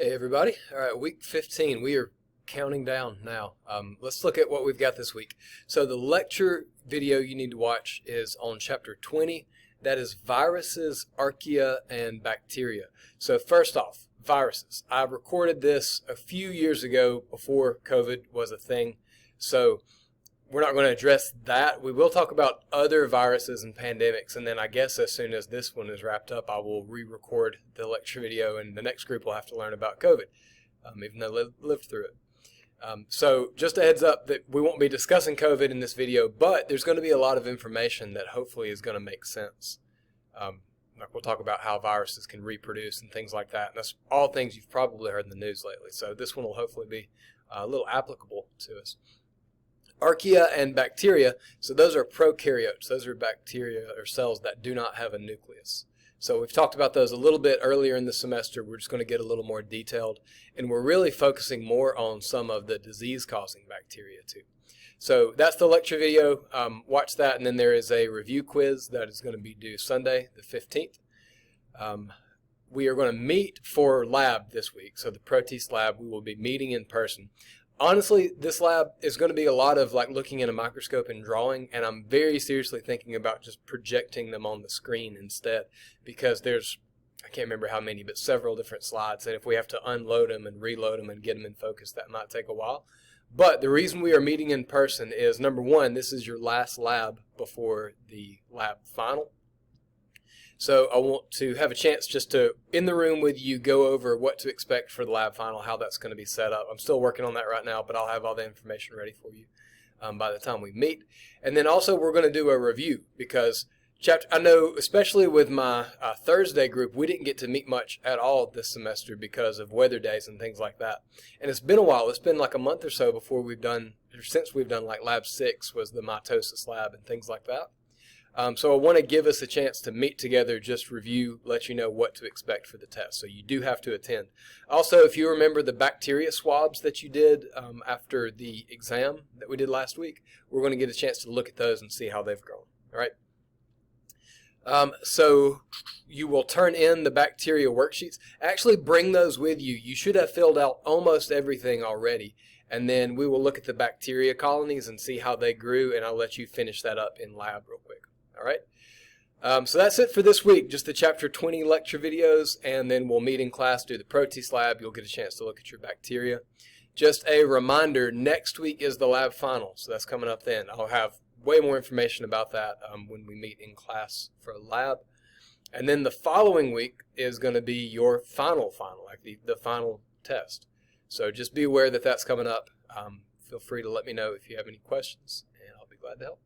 Hey everybody. All right, week 15. We are counting down now. Let's look at what we've got this week. So the lecture video you need to watch is on chapter 20. That is viruses, archaea, and bacteria. So first off, viruses. I recorded this a few years ago before COVID was a thing. So we're not going to address that. We will talk about other viruses and pandemics, and then I guess as soon as this one is wrapped up, I will re-record the lecture video, and the next group will have to learn about COVID, even though they lived through it. So just a heads up that we won't be discussing COVID in this video, but there's going to be a lot of information that hopefully is going to make sense. Like we'll talk about how viruses can reproduce and things like that. And that's all things you've probably heard in the news lately. So this one will hopefully be a little applicable to us. Archaea and bacteria, so those are prokaryotes. Those are bacteria or cells that do not have a nucleus. So we've talked about those a little bit earlier in the semester. We're just going to get a little more detailed, and we're really focusing more on some of the disease-causing bacteria too. So that's the lecture video. Watch that, and then there is a review quiz that is going to be due Sunday, the 15th. We are going to meet for lab this week. So the Proteus lab, we will be meeting in person. Honestly, this lab is going to be a lot of like looking in a microscope and drawing, and I'm very seriously thinking about just projecting them on the screen instead, because there's, I can't remember how many, but several different slides, and if we have to unload them and reload them and get them in focus, that might take a while. But the reason we are meeting in person is, number one, this is your last lab before the lab final. So I want to have a chance just to, in the room with you, go over what to expect for the lab final, how that's going to be set up. I'm still working on that right now, but I'll have all the information ready for you by the time we meet. And then also we're going to do a review, because I know, especially with my Thursday group, we didn't get to meet much at all this semester because of weather days and things like that. And it's been a while. It's been like a month or so before we've done, or since we've done like lab 6 was the mitosis lab and things like that. So I want to give us a chance to meet together, just review, let you know what to expect for the test. So you do have to attend. Also, if you remember the bacteria swabs that you did after the exam that we did last week, we're going to get a chance to look at those and see how they've grown. All right. So you will turn in the bacteria worksheets. Actually bring those with you. You should have filled out almost everything already. And then we will look at the bacteria colonies and see how they grew, and I'll let you finish that up in lab real quick. All right. So that's it for this week, just the chapter 20 lecture videos, and then we'll meet in class, do the Proteus lab. You'll get a chance to look at your bacteria. Just a reminder, next week is the lab final, so that's coming up then. I'll have way more information about that when we meet in class for lab. And then the following week is going to be your final, like the final test. So just be aware that that's coming up. Feel free to let me know if you have any questions, and I'll be glad to help.